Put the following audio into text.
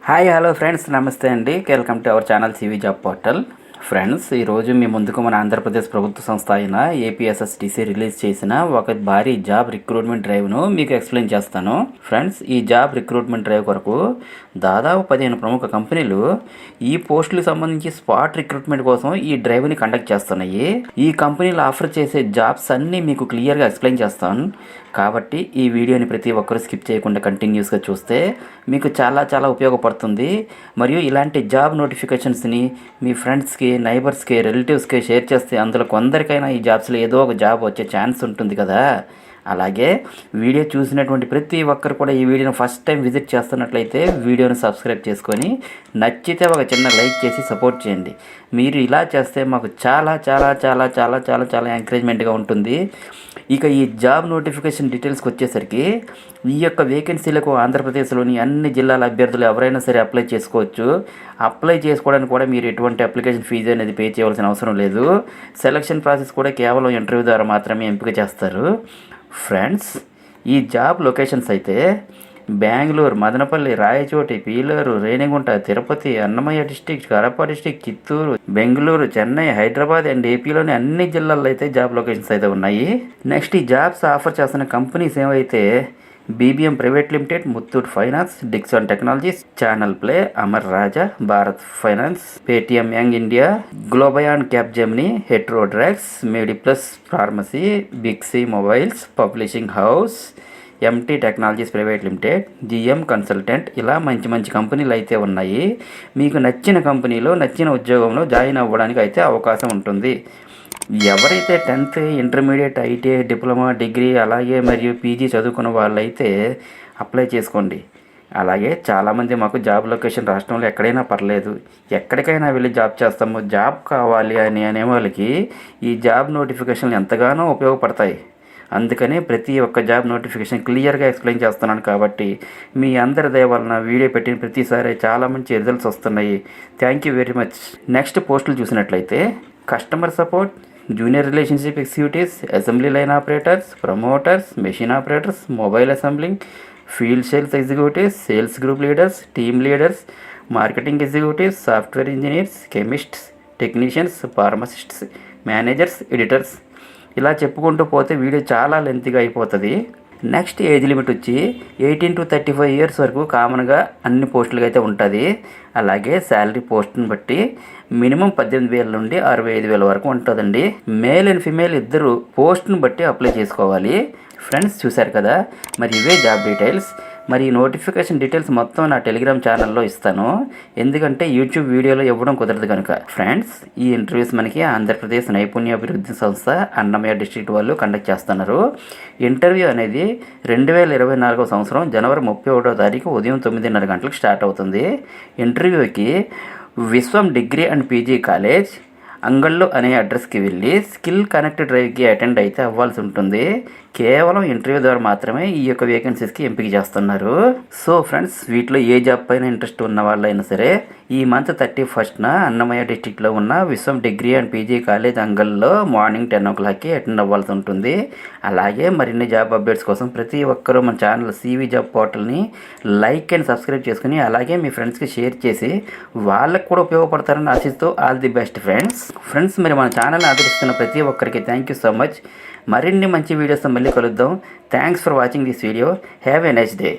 Hi hello friends, నమస్తే అండి. Welcome to our channel CV job portal. Friends, ఈరోజు మీ ముందుకు మన ఆంధ్రప్రదేశ్ ప్రభుత్వ సంస్థ అయిన ఏపీఎస్ఎస్టీసీ రిలీజ్ చేసిన ఒక భారీ జాబ్ రిక్రూట్మెంట్ డ్రైవ్ను మీకు ఎక్స్ప్లెయిన్ చేస్తాను. ఫ్రెండ్స్, ఈ జాబ్ రిక్రూట్మెంట్ డ్రైవ్ కొరకు దాదాపు 15 ప్రముఖ కంపెనీలు ఈ పోస్టులకు సంబంధించి స్పాట్ రిక్రూట్మెంట్ కోసం ఈ డ్రైవ్ని కండక్ట్ చేస్తున్నాయి. ఈ కంపెనీలు ఆఫర్ చేసే జాబ్స్ అన్నీ మీకు క్లియర్గా ఎక్స్ప్లెయిన్ చేస్తాను. కాబట్టి ఈ వీడియోని ప్రతి ఒక్కరు స్కిప్ చేయకుండా కంటిన్యూస్గా చూస్తే మీకు చాలా ఉపయోగపడుతుంది. మరియు ఇలాంటి జాబ్ నోటిఫికేషన్స్ని మీ ఫ్రెండ్స్కి, నైబర్స్కి, రిలేటివ్స్కి షేర్ చేస్తే అందులో కొందరికైనా ఈ జాబ్స్లో ఏదో ఒక జాబ్ వచ్చే ఛాన్స్ ఉంటుంది కదా. అలాగే వీడియో చూసినటువంటి ప్రతి ఒక్కరు కూడా ఈ వీడియోని ఫస్ట్ టైం విజిట్ చేస్తున్నట్లయితే వీడియోని సబ్స్క్రైబ్ చేసుకొని నచ్చితే ఒక చిన్న లైక్ చేసి సపోర్ట్ చేయండి. మీరు ఇలా చేస్తే మాకు చాలా ఎంకరేజ్మెంట్గా ఉంటుంది. ఇక ఈ జాబ్ నోటిఫికేషన్ డీటెయిల్స్కి వచ్చేసరికి ఈ యొక్క వేకెన్సీలకు ఆంధ్రప్రదేశ్లోని అన్ని జిల్లాల అభ్యర్థులు ఎవరైనా సరే అప్లై చేసుకోవచ్చు. అప్లై చేసుకోవడానికి కూడా మీరు ఎటువంటి అప్లికేషన్ ఫీజు అనేది పే చేయవలసిన అవసరం లేదు. సెలక్షన్ ప్రాసెస్ కూడా కేవలం ఇంటర్వ్యూ ద్వారా మాత్రమే ఎంపిక చేస్తారు. ఫ్రెండ్స్, ఈ జాబ్ లొకేషన్స్ అయితే Bengaluru, Madanapalle, Rayachoti, Pileru, Renigunta, Tirupati, Annamayya district, Kadapa district, Chittoor, Bengaluru, Chennai, Hyderabad and ఏపీలోని అన్ని జిల్లాల్లో అయితే జాబ్ లొకేషన్స్ అయితే ఉన్నాయి. నెక్స్ట్, ఈ జాబ్స్ ఆఫర్ చేస్తున్న కంపెనీస్ ఏవైతే BBM private limited, Muthoot finance, Dixon technologies, channel play, Amar Raja, Bharat finance, Paytm young India, గ్లోబయాన్ Capgemini, Hetero drugs, MedPlus pharmacy, Big C mobiles, publishing house, MT technologies private limited, GM consultant, ఇలా మంచి కంపెనీలు అయితే ఉన్నాయి. మీకు నచ్చిన కంపెనీలో నచ్చిన ఉద్యోగంలో జాయిన్ అవ్వడానికి అయితే అవకాశం ఉంటుంది. ఎవరైతే 10th, intermediate, ITI, diploma, degree అలాగే మరియు పీజీ చదువుకున్న వాళ్ళైతే అప్లై చేసుకోండి. అలాగే చాలామంది మాకు జాబ్ లొకేషన్ రాష్ట్రంలో ఎక్కడైనా పర్లేదు, ఎక్కడికైనా వెళ్ళి జాబ్ చేస్తాము, జాబ్ కావాలి అనే వాళ్ళకి ఈ జాబ్ నోటిఫికేషన్లు ఎంతగానో ఉపయోగపడతాయి. అందుకని ప్రతి ఒక్క జాబ్ నోటిఫికేషన్ క్లియర్గా ఎక్స్ప్లెయిన్ చేస్తున్నాను. కాబట్టి మీ అందరి దయ వలన వీడియో పెట్టిన ప్రతిసారి చాలా మంచి రిజల్ట్స్ వస్తున్నాయి. Thank you very much. Next పోస్టులు చూసినట్లయితే customer support, junior relationship executives, assembly line operators, promoters, machine operators, mobile assembling, field sales executives, sales group leaders, team leaders, marketing executives, software engineers, chemists, technicians, pharmacists, managers, editors, ఇలా చెప్పుకుంటూ పోతే video చాలా లెంతీగా అయిపోతుంది. Next, age limit వచ్చి 18 to 35 years వరకు కామన్గా అన్ని పోస్టులకి అయితే ఉంటుంది. అలాగే శాలరీ పోస్ట్ని బట్టి మినిమం 18,000 నుండి 65,000 వరకు ఉంటుందండి. మేల్ అండ్ ఫిమేల్ ఇద్దరు పోస్ట్ని బట్టి అప్లై చేసుకోవాలి. ఫ్రెండ్స్, చూశారు కదా, మరి ఇవే జాబ్ డీటెయిల్స్. మరి ఈ నోటిఫికేషన్ డీటెయిల్స్ మొత్తం నా టెలిగ్రామ్ ఛానల్లో ఇస్తాను, ఎందుకంటే యూట్యూబ్ వీడియోలో ఇవ్వడం కుదరదు కనుక. ఫ్రెండ్స్, ఈ ఇంటర్వ్యూస్ మనకి ఆంధ్రప్రదేశ్ నైపుణ్యాభివృద్ధి సంస్థ అన్నమయ్య డిస్ట్రిక్ట్ వాళ్ళు కండక్ట్ చేస్తున్నారు. ఇంటర్వ్యూ అనేది 2024 సంవత్సరం జనవరి 31వ తారీఖు ఉదయం 9:30 గంటలకు స్టార్ట్ అవుతుంది. ఇంటర్వ్యూకి విశ్వం డిగ్రీ అండ్ పీజీ కాలేజ్, అంగళ్ళు అనే అడ్రస్కి వెళ్ళి స్కిల్ కనెక్ట్ డ్రైవ్కి అటెండ్ అయితే అవ్వాల్సి ఉంటుంది. కేవలం ఇంటర్వ్యూ ద్వారా మాత్రమే ఈ యొక్క వేకెన్సీస్కి ఎంపిక చేస్తున్నారు. సో ఫ్రెండ్స్, వీటిలో ఏ జాబ్ పైన ఇంట్రెస్ట్ ఉన్న వాళ్ళైనా సరే ఈ మంత్ 31న అన్నమయ్య డిస్టిక్లో ఉన్న Viswam degree and PG college అంగల్లో మార్నింగ్ 10 o'clockకి అటెండ్ అవ్వాల్సి ఉంటుంది. అలాగే మరిన్ని జాబ్ అప్డేట్స్ కోసం ప్రతి ఒక్కరూ మన ఛానల్ సివి జాబ్ పోర్టల్ని లైక్ అండ్ సబ్స్క్రైబ్ చేసుకుని అలాగే మీ ఫ్రెండ్స్కి షేర్ చేసి వాళ్ళకు కూడా ఉపయోగపడతారని ఆశిస్తూ ఆల్ ది బెస్ట్ ఫ్రెండ్స్. మరి మన ఛానల్ని ఆదరిస్తున్న ప్రతి ఒక్కరికి థ్యాంక్ యూ సో మచ్. మరిన్ని మంచి వీడియోస్తో మళ్ళీ కలుద్దాం. Thanks for watching this video. Have a nice day.